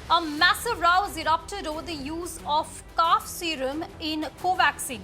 A massive row has erupted over the use of calf serum in Covaxin.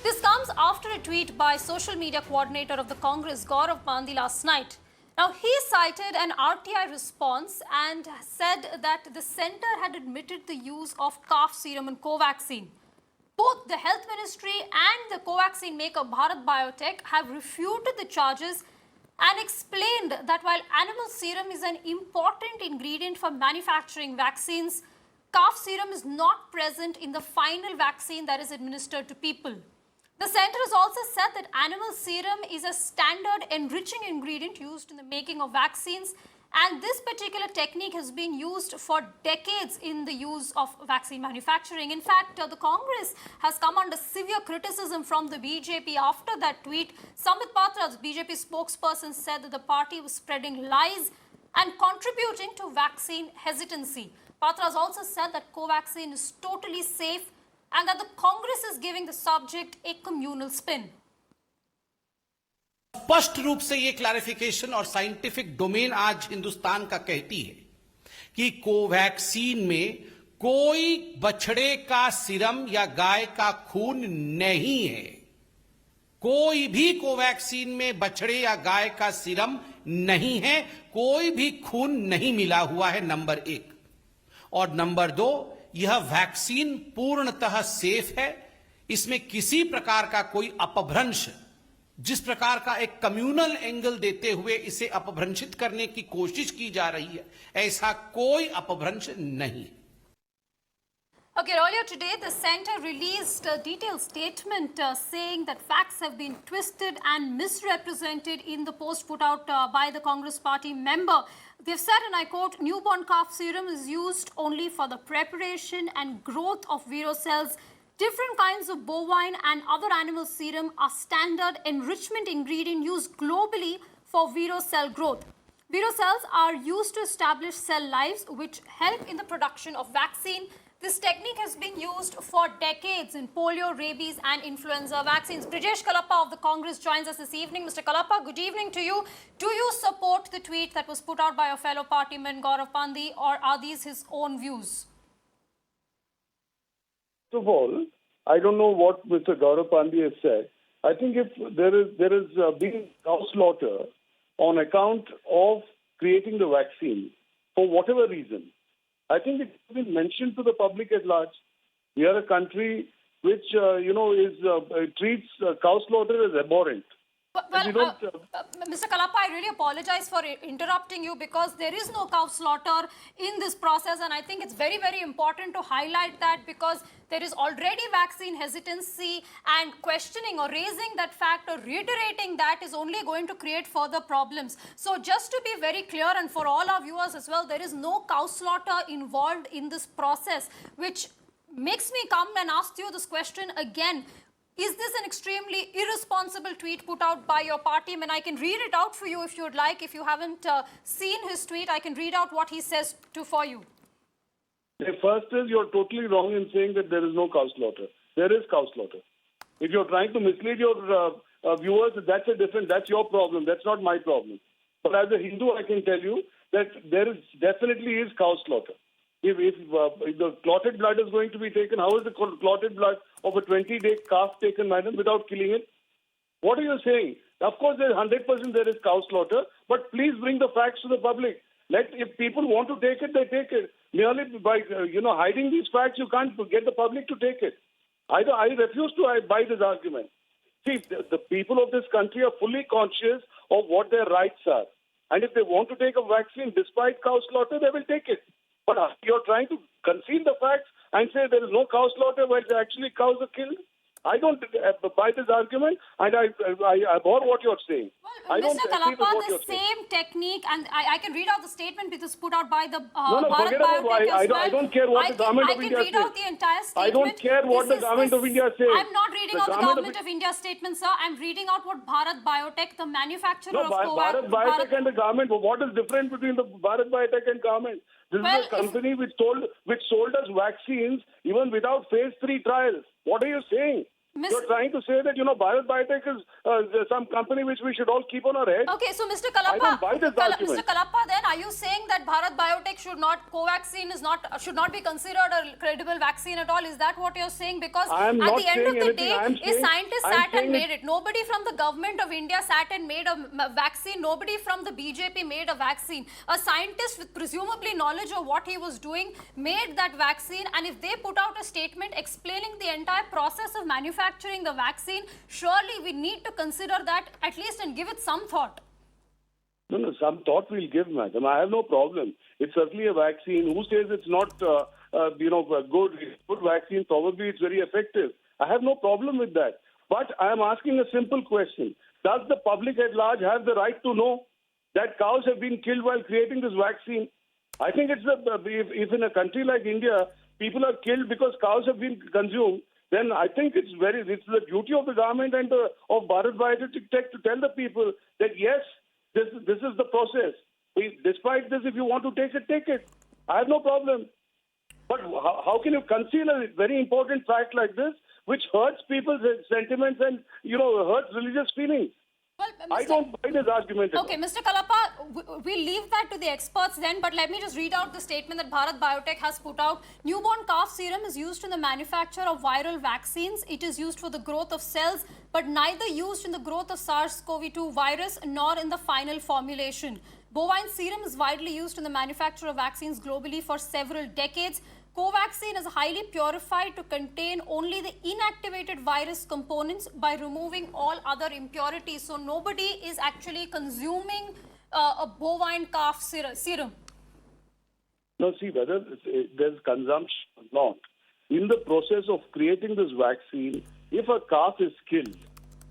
This comes after a tweet by social media coordinator of the Congress, Gaurav Pandey, last night. Now, he cited an RTI response and said that the center had admitted the use of calf serum in Covaxin. Both the Health Ministry and the Covaxin maker Bharat Biotech have refuted the charges and explained that while animal serum is an important ingredient for manufacturing vaccines, calf serum is not present in the final vaccine that is administered to people. The center has also said that animal serum is a standard enriching ingredient used in the making of vaccines, and this particular technique has been used for decades in the use of vaccine manufacturing. In fact, the Congress has come under severe criticism from the BJP after that tweet. Sambit Patra, the BJP spokesperson, said that the party was spreading lies and contributing to vaccine hesitancy. Patra has also said that Covaxin is totally safe and that the Congress is giving the subject a communal spin. स्पष्ट रूप से ये clarification और scientific domain आज हिंदुस्तान का कहती है कि कोवैक्सीन में कोई बछड़े का सीरम या गाय का खून नहीं है। कोई भी कोवैक्सीन में बछड़े या गाय का सीरम नहीं है, कोई भी खून नहीं मिला हुआ है, नंबर 1। और नंबर 2, यह वैक्सीन पूर्णतः सेफ है। इसमें किसी प्रकार का कोई अपभ्रंश, जिस प्रकार का एक कम्युनल एंगल देते हुए इसे अपभ्रंशित करने की कोशिश की जा रही है, ऐसा कोई अपभ्रंश नहीं। Okay, earlier today, the centre released a detailed statement saying that facts have been twisted and misrepresented in the post put out by the Congress party member. They've said, and I quote, newborn calf serum is used only for the preparation and growth of vero cells. Different kinds of bovine and other animal serum are standard enrichment ingredient used globally for vero cell growth. Vero cells are used to establish cell lives which help in the production of vaccine. This technique has been used for decades in polio, rabies and influenza vaccines. Brijesh Kalappa of the Congress joins us this evening. Mr. Kalappa, good evening to you. Do you support the tweet that was put out by your fellow partyman Gaurav Pandey, or are these his own views? First of all, I don't know what Mr. Gaurav Pandey has said. I think if there is being cow slaughter on account of creating the vaccine for whatever reason, I think it has been mentioned to the public at large. We are a country which treats cow slaughter as abhorrent. Mr. Kalappa, I really apologize for interrupting you because there is no cow slaughter in this process, and I think it's very, very important to highlight that because there is already vaccine hesitancy, and questioning or raising that fact or reiterating that is only going to create further problems. So just to be very clear, and for all our viewers as well, there is no cow slaughter involved in this process, which makes me come and ask you this question again. Is this an extremely irresponsible tweet put out by your party? I mean, I can read it out for you if you would like. If you haven't seen his tweet, I can read out what he says for you. The first is you're totally wrong in saying that there is no cow slaughter. There is cow slaughter. If you're trying to mislead your viewers, that's your problem. That's not my problem. But as a Hindu, I can tell you that there is definitely cow slaughter. If the clotted blood is going to be taken, how is the clotted blood of a 20-day calf taken, madam, without killing it? What are you saying? Of course, there is 100% there is cow slaughter, but please bring the facts to the public. If people want to take it, they take it. Merely by hiding these facts, you can't get the public to take it. I refuse to buy this argument. See, the people of this country are fully conscious of what their rights are. And if they want to take a vaccine despite cow slaughter, they will take it. But you're trying to conceal the facts and say there is no cow slaughter while actually cows are killed. I don't buy this argument, and I abhor what you're saying. Well, Mr. Kalappa, the same technique, and I can read out the statement which is put out by the Bharat Biotech as well. I don't care what the government of India says. I can read out the entire statement. I don't care what the government of India says. I'm not reading out the government of India statement, sir. I'm reading out what Bharat Biotech, the manufacturer of Covaxin... Bharat Biotech and the government, what is different between the Bharat Biotech and government? This is a company which sold us vaccines even without phase 3 trials. What are you saying? You're trying to say that, Bharat Biotech is some company which we should all keep on our head. Okay, so Mr. I don't buy this argument. Mr. Kalappa, then are you saying that Bharat Biotech Covaxin should not be considered a credible vaccine at all? Is that what you're saying? Because at the end of the day, a scientist sat and made it. Nobody from the government of India sat and made a vaccine. Nobody from the BJP made a vaccine. A scientist with presumably knowledge of what he was doing made that vaccine, and if they put out a statement explaining the entire process of manufacturing the vaccine, surely we need to consider that at least and give it some thought. No, some thought we'll give, madam. I have no problem. It's certainly a vaccine. Who says it's not, a good vaccine? Probably it's very effective. I have no problem with that. But I am asking a simple question. Does the public at large have the right to know that cows have been killed while creating this vaccine? I think it's if in a country like India, people are killed because cows have been consumed, then I think it's the duty of the government and of Bharat Biotech to tell the people that yes, this is the process. Despite this, if you want to take it, take it. I have no problem. But how can you conceal a very important fact like this, which hurts people's sentiments and hurts religious feelings? Well, I don't buy this argument. Okay, Mr. Kalappa, we'll leave that to the experts then, but let me just read out the statement that Bharat Biotech has put out. Newborn calf serum is used in the manufacture of viral vaccines. It is used for the growth of cells, but neither used in the growth of SARS-CoV-2 virus nor in the final formulation. Bovine serum is widely used in the manufacture of vaccines globally for several decades. Covaxin is highly purified to contain only the inactivated virus components by removing all other impurities. So nobody is actually consuming a bovine calf serum. No, see, whether there's consumption or not, in the process of creating this vaccine, if a calf is killed,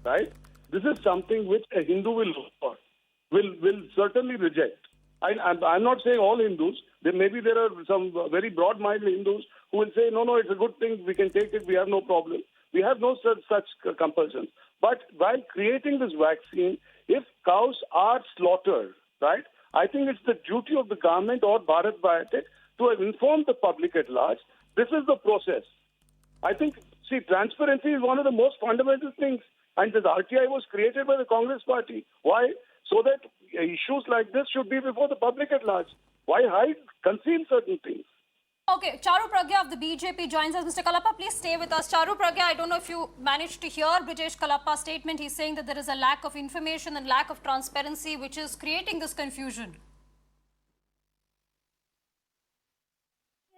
right, this is something which a Hindu will certainly reject. I'm not saying all Hindus. There are some very broad-minded Hindus who will say, no, it's a good thing, we can take it, we have no problem. We have no such compulsions. But while creating this vaccine, if cows are slaughtered, right, I think it's the duty of the government or Bharat Biotech to inform the public at large, this is the process. I think, transparency is one of the most fundamental things. And this RTI was created by the Congress Party. Why? So that issues like this should be before the public at large. Why conceal certain things? Okay, Charu Pragya of the BJP joins us. Mr. Kalappa, please stay with us. Charu Pragya, I don't know if you managed to hear Brijesh Kalappa's statement. He's saying that there is a lack of information and lack of transparency which is creating this confusion.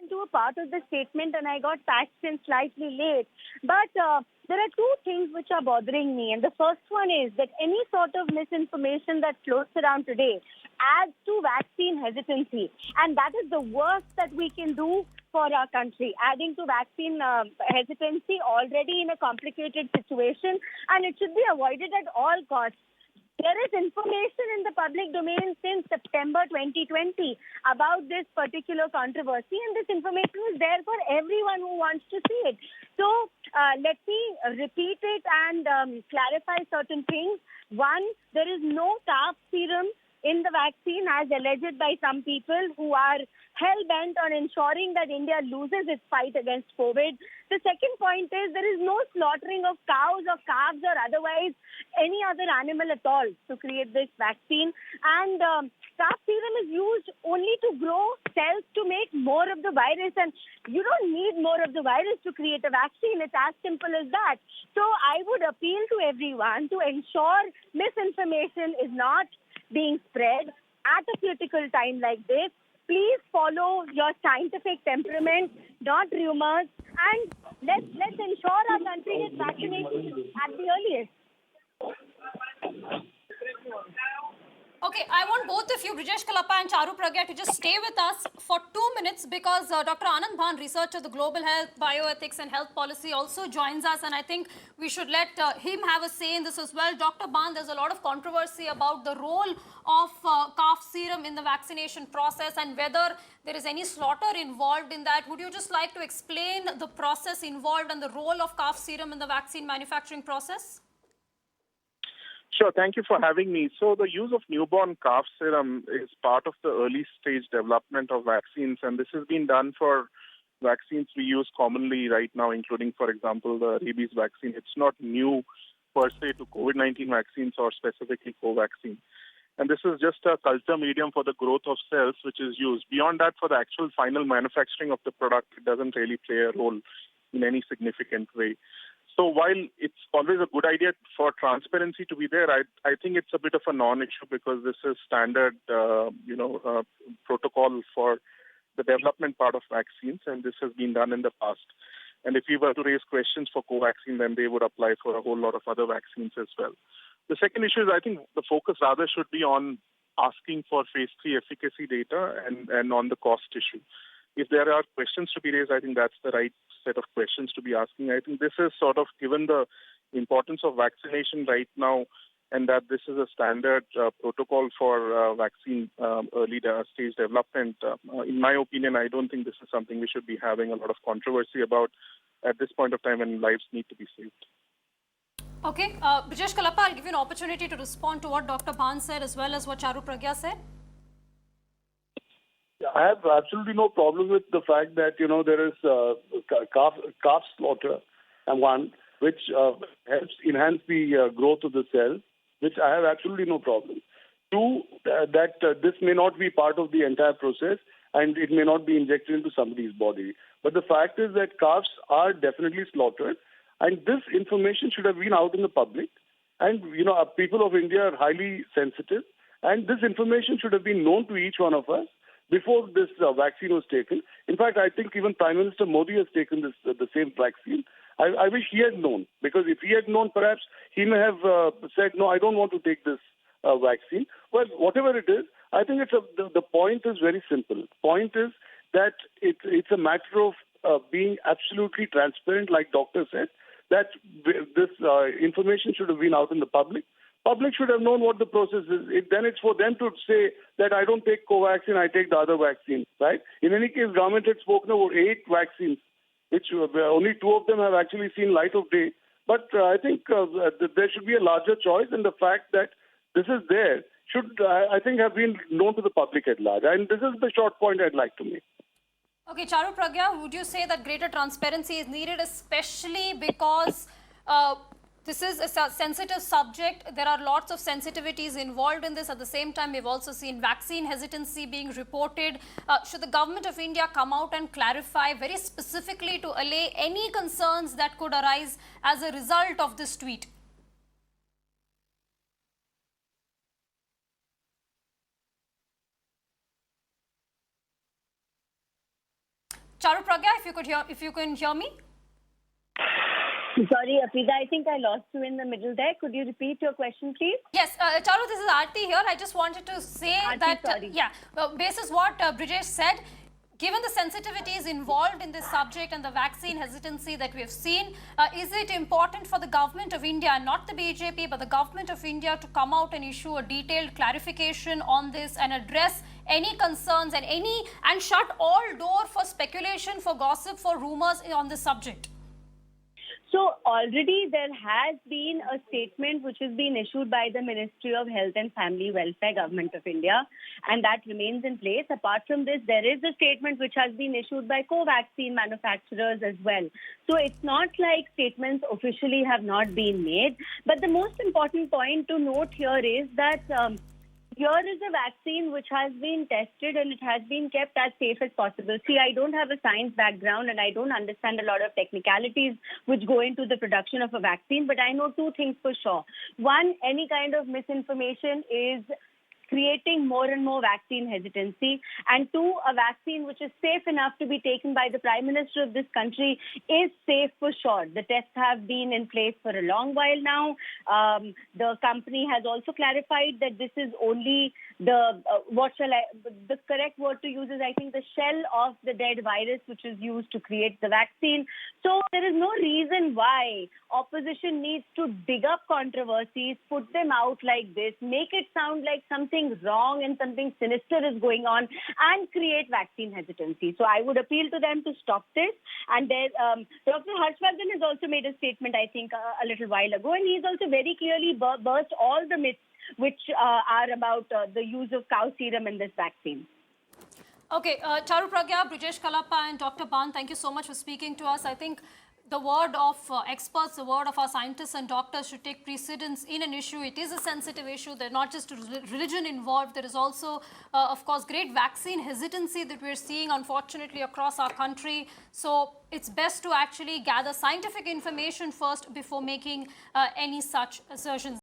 Into a part of the statement and I got patched in slightly late. But there are two things which are bothering me. And the first one is that any sort of misinformation that floats around today adds to vaccine hesitancy. And that is the worst that we can do for our country, adding to vaccine hesitancy already in a complicated situation. And it should be avoided at all costs. There is information in the public domain since September 2020 about this particular controversy, and this information is there for everyone who wants to see it. So let me repeat it and clarify certain things. One, there is no calf serum in the vaccine as alleged by some people who are hell-bent on ensuring that India loses its fight against COVID. The second point is there is no slaughtering of cows or calves or otherwise any other animal at all to create this vaccine. And calf serum is used only to grow cells to make more of the virus. And you don't need more of the virus to create a vaccine. It's as simple as that. So I would appeal to everyone to ensure misinformation is not being spread at a critical time like this. Please follow your scientific temperament, not rumors, and let's ensure our country gets vaccinated at the earliest. Okay, I want both of you, Brijesh Kalappa and Charu Pragya, to just stay with us for 2 minutes because Dr. Anand Bhan, researcher of the Global Health, Bioethics and Health Policy, also joins us, and I think we should let him have a say in this as well. Dr. Bhan, there's a lot of controversy about the role of calf serum in the vaccination process and whether there is any slaughter involved in that. Would you just like to explain the process involved and the role of calf serum in the vaccine manufacturing process? Sure. Thank you for having me. So the use of newborn calf serum is part of the early stage development of vaccines, and this has been done for vaccines we use commonly right now, including, for example, the rabies vaccine. It's not new per se to COVID-19 vaccines or specifically Covaxin. And this is just a culture medium for the growth of cells, which is used. Beyond that, for the actual final manufacturing of the product, it doesn't really play a role in any significant way. So while it's always a good idea for transparency to be there, I think it's a bit of a non-issue because this is standard, protocol for the development part of vaccines, and this has been done in the past. And if we were to raise questions for Covaxin, then they would apply for a whole lot of other vaccines as well. The second issue is I think the focus rather should be on asking for phase 3 efficacy data and on the cost issue. If there are questions to be raised, I think that's the right set of questions to be asking. I think this is sort of, given the importance of vaccination right now and that this is a standard protocol for vaccine early stage development, in my opinion, I don't think this is something we should be having a lot of controversy about at this point of time when lives need to be saved. Okay, Brijesh Kalappa, I'll give you an opportunity to respond to what Dr. Bhan said as well as what Charu Pragya said. I have absolutely no problem with the fact that, there is calf slaughter, and one, which helps enhance the growth of the cell, which I have absolutely no problem. Two, that this may not be part of the entire process and it may not be injected into somebody's body. But the fact is that calves are definitely slaughtered, and this information should have been out in the public. And, people of India are highly sensitive, and this information should have been known to each one of us before this vaccine was taken. In fact, I think even Prime Minister Modi has taken the same vaccine. I wish he had known, because if he had known, perhaps he may have said, no, I don't want to take this vaccine. Well, whatever it is, I think the point is very simple. Point is that it's a matter of being absolutely transparent, like doctor said, that this information should have been out in the public. Public should have known what the process is. Then it's for them to say that I don't take Covaxin, I take the other vaccine, right? In any case, government had spoken about 8 vaccines, which only 2 of them have actually seen light of day. But I think there should be a larger choice, and the fact that this is there should, I think, have been known to the public at large. And this is the short point I'd like to make. Okay, Charu Pragya, would you say that greater transparency is needed, especially because this is a sensitive subject? There are lots of sensitivities involved in this. At the same time, we've also seen vaccine hesitancy being reported. Should the government of India come out and clarify very specifically to allay any concerns that could arise as a result of this tweet? Charu Pragya, if you can hear me. Sorry, Afrida, I think I lost you in the middle there. Could you repeat your question, please? Yes, Charu, this is Aarti here. I just wanted to say basis what Brijesh said, given the sensitivities involved in this subject and the vaccine hesitancy that we have seen, is it important for the government of India, not the BJP, but the government of India, to come out and issue a detailed clarification on this and address any concerns and shut all door for speculation, for gossip, for rumors on this subject? So already there has been a statement which has been issued by the Ministry of Health and Family Welfare, Government of India, and that remains in place. Apart from this, there is a statement which has been issued by Covaxin manufacturers as well. So it's not like statements officially have not been made. But the most important point to note here is that here is a vaccine which has been tested and it has been kept as safe as possible. See, I don't have a science background and I don't understand a lot of technicalities which go into the production of a vaccine, but I know 2 things for sure. One, any kind of misinformation is creating more and more vaccine hesitancy. And 2, a vaccine which is safe enough to be taken by the Prime Minister of this country is safe for sure. The tests have been in place for a long while now. The company has also clarified that this is only the correct word to use is, I think, the shell of the dead virus which is used to create the vaccine. So there is no reason why opposition needs to dig up controversies, put them out like this, make it sound like something wrong and something sinister is going on, and create vaccine hesitancy. So I would appeal to them to stop this. And there, Dr. Harshvardhan has also made a statement, I think, a little while ago, and he's also very clearly burst all the myths which are about the use of cow serum in this vaccine. Okay, Charu Pragya, Brijesh Kalappa and Dr. Ban, thank you so much for speaking to us. I think the word of experts, the word of our scientists and doctors should take precedence in an issue. It is a sensitive issue. There's not just religion involved. There is also, of course, great vaccine hesitancy that we're seeing, unfortunately, across our country. So it's best to actually gather scientific information first before making any such assertions.